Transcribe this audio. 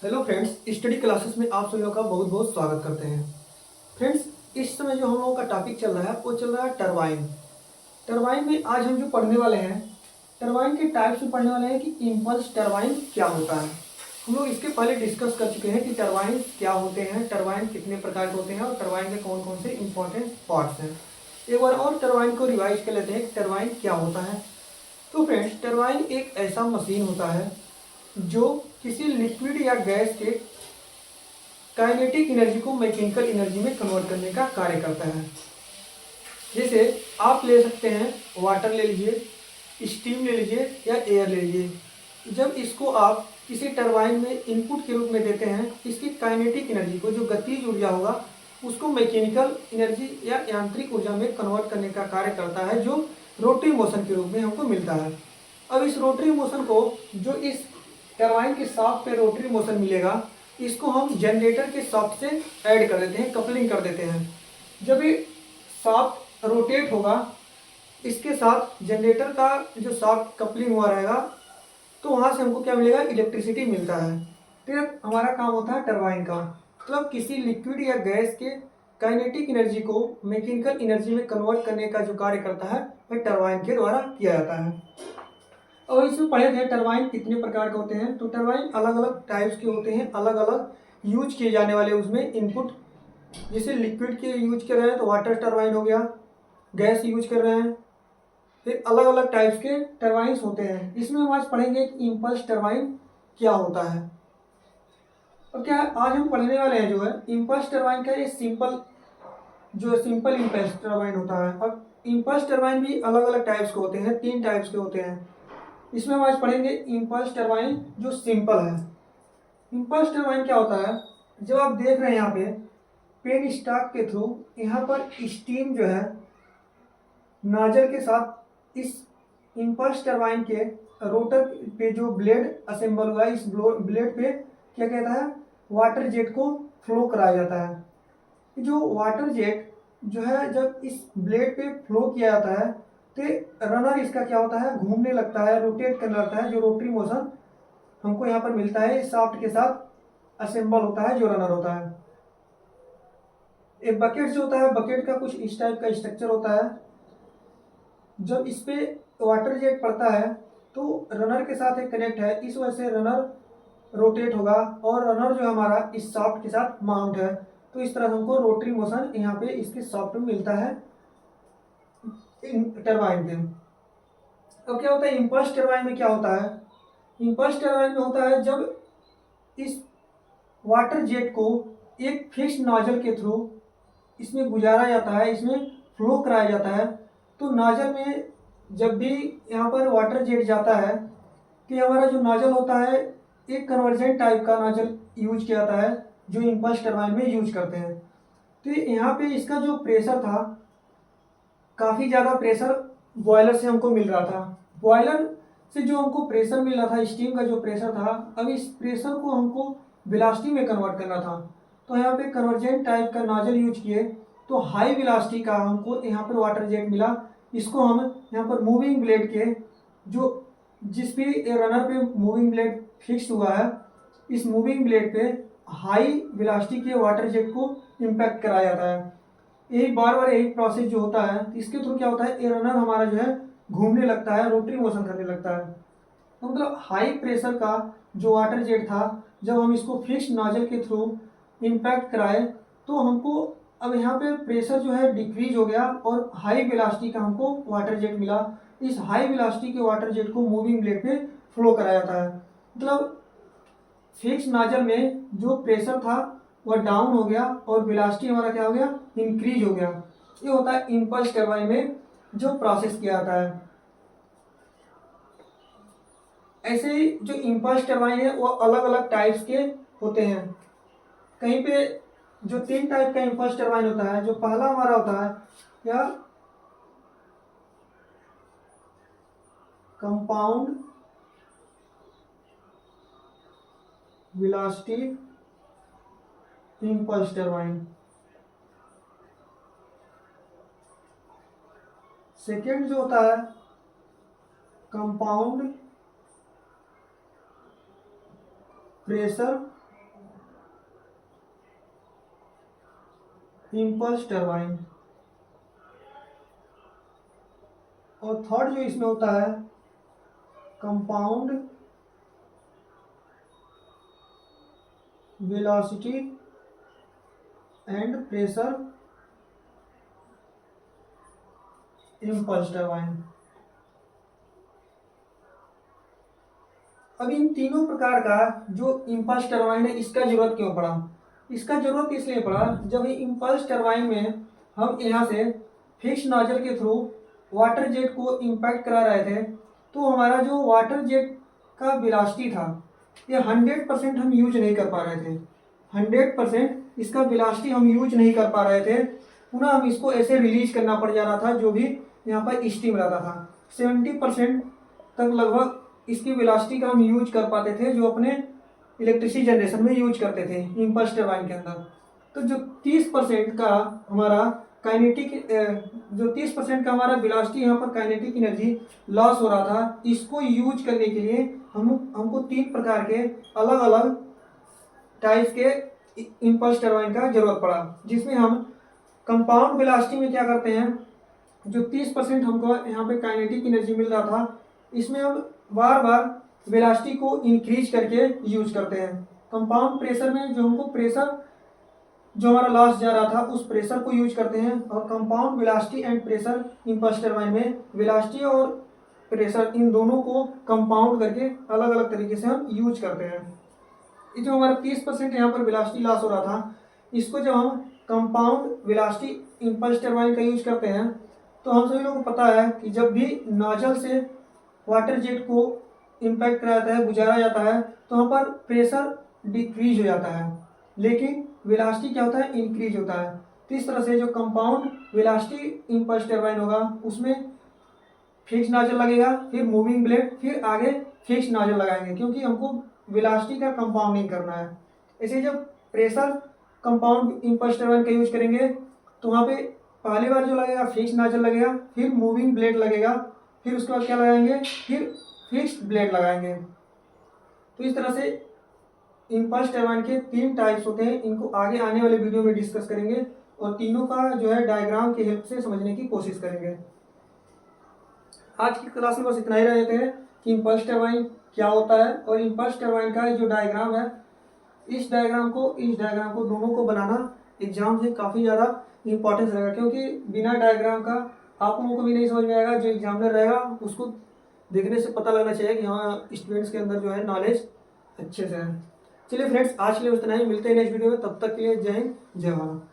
Hello friends, study classes में आप सभी लोगों का बहुत बहुत स्वागत करते हैं। फ्रेंड्स, इस समय जो हम लोगों का टॉपिक चल रहा है वो चल रहा है टरबाइन। टरबाइन में आज हम जो पढ़ने वाले हैं, टरबाइन के टाइप्स में पढ़ने वाले हैं कि इम्पल्स टरबाइन क्या होता है। हम लोग इसके पहले डिस्कस कर चुके हैं कि टरबाइन क्या होते हैं, टरबाइन कितने प्रकार के होते हैं और टरबाइन के कौन कौन से इंपॉर्टेंट पार्ट्स हैं। एक बार और टरबाइन को रिवाइज कर लेते हैं कि टरबाइन क्या होता है। तो फ्रेंड्स, टरबाइन एक ऐसा मशीन होता है जो किसी लिक्विड या गैस के काइनेटिक एनर्जी को मैकेनिकल एनर्जी में कन्वर्ट करने का कार्य करता है। जैसे आप ले सकते हैं, वाटर ले लीजिए, स्टीम ले लीजिए या एयर ले लीजिए। जब इसको आप किसी टरबाइन में इनपुट के रूप में देते हैं, इसकी काइनेटिक एनर्जी को, जो गतिज ऊर्जा होगा, उसको मैकेनिकल एनर्जी या यांत्रिक ऊर्जा में कन्वर्ट करने का कार्य करता है, जो रोटरी मोशन के रूप में हमको मिलता है। अब इस रोटरी मोशन को, जो इस टरबाइन के शाफ्ट पे रोटरी मोशन मिलेगा, इसको हम जनरेटर के शाफ्ट से ऐड कर देते हैं, कपलिंग कर देते हैं। जब ये शाफ्ट रोटेट होगा, इसके साथ जनरेटर का जो शाफ्ट कपलिंग हुआ रहेगा, तो वहाँ से हमको क्या मिलेगा, इलेक्ट्रिसिटी मिलता है। फिर हमारा काम होता है टरबाइन का, मतलब किसी लिक्विड या गैस के काइनेटिक एनर्जी को मैकेनिकल एनर्जी में कन्वर्ट करने का जो कार्य करता है, वह टरबाइन के द्वारा किया जाता है। और इसमें पढ़े थे टरबाइन कितने प्रकार के होते हैं। तो टरबाइन अलग अलग टाइप्स के होते हैं, अलग अलग यूज किए जाने वाले उसमें इनपुट। जैसे लिक्विड के यूज कर रहे हैं तो वाटर टरबाइन हो गया, गैस यूज कर रहे हैं, फिर अलग अलग टाइप्स के टरबाइंस होते हैं। इसमें हम आज पढ़ेंगे कि इम्पल्स टरबाइन क्या होता है। और क्या आज हम पढ़ने वाले हैं जो है इम्पल्स टरबाइन का, ये सिंपल इम्पल्स टरबाइन होता है। अब इम्पल्स टरबाइन भी अलग अलग टाइप्स के होते हैं, 3 टाइप्स के होते हैं। इसमें हम आज पढ़ेंगे इम्पल्स टरबाइन जो सिंपल है। इम्पल्स टरबाइन क्या होता है, जब आप देख रहे हैं यहाँ पे पेन स्टॉक के थ्रू, यहाँ पर स्टीम जो है नाजल के साथ इस इम्पल्स टरबाइन के रोटर पे जो ब्लेड असेंबल हुआ है, इस ब्लेड पे क्या कहता है, वाटर जेट को फ्लो कराया जाता है। जो वाटर जेट जो है, जब इस ब्लेड पे फ्लो किया जाता है तो रनर इसका क्या होता है, घूमने लगता है, रोटेट करने लगता है। जो रोटरी मोशन हमको यहाँ पर मिलता है, शाफ्ट के साथ असेंबल होता है जो रनर होता है। एक बकेट जो होता है, बकेट का कुछ इस टाइप का स्ट्रक्चर होता है। जब इस पे वाटर जेट पड़ता है तो रनर के साथ एक कनेक्ट है, इस वजह से रनर रोटेट होगा और रनर जो हमारा इस शाफ्ट के साथ माउंट है। तो इस तरह हमको रोटरी मोशन यहाँ पे इसके शाफ्ट में मिलता है टरबाइन पे। अब क्या होता है इम्पल्स टरबाइन में, क्या होता है इम्पल्स टरबाइन में होता है, जब इस वाटर जेट को एक फिक्स नोजल के थ्रू इसमें गुजारा जाता है, इसमें फ्लो कराया जाता है। तो नोजल में जब भी यहाँ पर वाटर जेट जाता है तो हमारा जो नोजल होता है, एक कन्वर्जेंट टाइप का नोजल यूज किया जाता है, जो इम्पल्स टरबाइन में यूज करते हैं। तो यहाँ पे इसका जो प्रेशर था, काफ़ी ज़्यादा प्रेशर बॉयलर से हमको मिल रहा था। बॉयलर से जो हमको प्रेशर मिल रहा था, स्टीम का जो प्रेशर था, अब इस प्रेशर को हमको वेलोसिटी में कन्वर्ट करना था। तो यहाँ पे कन्वर्जेंट टाइप का नोजल यूज किए, तो हाई वेलोसिटी का हमको यहाँ पर वाटर जेट मिला। इसको हम यहाँ पर मूविंग ब्लेड के, जो जिस भी रनर पे मूविंग ब्लेड फिक्स हुआ है, इस मूविंग ब्लेड पे हाई वेलोसिटी के वाटर जेट को इम्पैक्ट कराया जाता है। यही बार बार यही प्रोसेस जो होता है, इसके थ्रू क्या होता है, ये रनर हमारा जो है घूमने लगता है, रोटरी मोशन करने लगता है। तो मतलब हाई प्रेशर का जो वाटर जेट था, जब हम इसको फिक्स नोजल के थ्रू इम्पैक्ट कराए, तो हमको अब यहाँ पे प्रेशर जो है डिक्रीज हो गया और हाई वेलोसिटी का हमको वाटर जेट मिला। इस हाई वेलोसिटी के वाटर जेट को मूविंग ब्लेड पे फ्लो कराया जाता है। मतलब फिक्स नोजल में जो प्रेशर था वह डाउन हो गया और वेलोसिटी हमारा क्या हो गया, इंक्रीज हो गया। ये होता है इम्पल्स टरबाइन में जो प्रोसेस किया जाता है। ऐसे ही जो इम्पल्स टरबाइन है वो अलग अलग टाइप्स के होते हैं। कहीं पे जो 3 टाइप का इम्पल्स टरबाइन होता है, जो पहला हमारा होता है या compound velocity impulse turbine. Second जो होता है कंपाउंड प्रेशर इम्पल्स टरबाइन। और थर्ड जो इसमें होता है compound velocity and pressure impulse turbine. अब इन तीनों प्रकार का जो इम्पल्स टरबाइन है इसका जरूरत क्यों पड़ा? इसका जरूरत इसलिए पड़ा, जब ये इम्पल्स टरबाइन में हम यहाँ से फिक्स नोजल के थ्रू वाटर जेट को इम्पैक्ट करा रहे थे, तो हमारा जो वाटर जेट का वेलोसिटी था ये 100% हम यूज नहीं कर पा रहे थे। 100% इसका वेलोसिटी हम यूज नहीं कर पा रहे थे। पुनः हम इसको ऐसे रिलीज करना पड़ जा रहा था, जो भी यहाँ पर स्टीम रहता था। 70% तक लगभग इसकी वेलोसिटी का हम यूज कर पाते थे, जो अपने इलेक्ट्रिसिटी जनरेशन में यूज करते थे इम्पल्स टरबाइन के अंदर। तो जो 30% का हमारा काइनेटिक जो 30% का हमारा वेलोसिटी यहाँ पर काइनेटिक एनर्जी लॉस हो रहा था, इसको यूज करने के लिए हमको 3 प्रकार के अलग अलग टाइप्स के इम्पल्स टरबाइन का जरूरत पड़ा, जिसमें हम कंपाउंड वेलोसिटी में क्या करते हैं, जो 30% हमको यहाँ पे काइनेटिक एनर्जी मिल रहा था, इसमें हम बार बार वेलोसिटी को इंक्रीज करके यूज करते हैं। कंपाउंड प्रेशर में जो हमको प्रेशर जो हमारा लॉस जा रहा था उस प्रेशर को यूज करते हैं। और compound velocity and pressure impulse turbine में वेलोसिटी और प्रेशर इन दोनों को कंपाउंड करके अलग अलग तरीके से हम यूज करते हैं। ये जो हमारा 30% यहाँ पर वेलोसिटी लॉस हो रहा था, इसको जब हम कंपाउंड वेलोसिटी इम्पल्स टरबाइन का यूज करते हैं, तो हम सभी लोगों को पता है कि जब भी नोजल से वाटर जेट को इम्पैक्ट कराया जाता है, गुजारा जाता है, तो वहाँ पर प्रेशर डिक्रीज हो जाता है, लेकिन वेलोसिटी क्या होता है, इंक्रीज होता है। तो इस तरह से जो कंपाउंड वेलोसिटी इम्पल्स टरबाइन होगा उसमें फिक्स नोजल लगेगा, फिर मूविंग ब्लेड, फिर आगे फिक्स नोजल लगाएंगे, क्योंकि हमको वेलोसिटी का कंपाउंडिंग करना है। ऐसे जब प्रेशर कंपाउंड इम्पल्स टरबाइन का यूज करेंगे, तो वहाँ पे पहली बार जो लगेगा फिक्स नोजल लगेगा, फिर मूविंग ब्लेड लगेगा, फिर उसके बाद क्या लगाएंगे, फिर फिक्स्ड ब्लेड लगाएंगे। तो इस तरह से इम्पल्स टरबाइन के 3 टाइप्स होते हैं। इनको आगे आने वाले वीडियो में डिस्कस करेंगे और तीनों का जो है डायग्राम की हेल्प से समझने की कोशिश करेंगे। आज की क्लास में बस इतना ही रहते हैं कि इम्पल्स टरबाइन क्या होता है और इम्पल्स टरबाइन का जो डायग्राम है, इस डायग्राम को दोनों को बनाना एग्जाम से काफ़ी ज़्यादा इंपॉर्टेंस रहेगा, क्योंकि बिना डायग्राम का आप लोगों को भी नहीं समझ में आएगा। जो एग्जामिनर रहेगा उसको देखने से पता लगना चाहिए कि हाँ स्टूडेंट्स के अंदर जो है नॉलेज अच्छे से है। चलिए फ्रेंड्स, आज के लिए उतना ही, मिलते हैं नेक्स्ट वीडियो में। तब तक के लिए जय हिंद, जय भारत।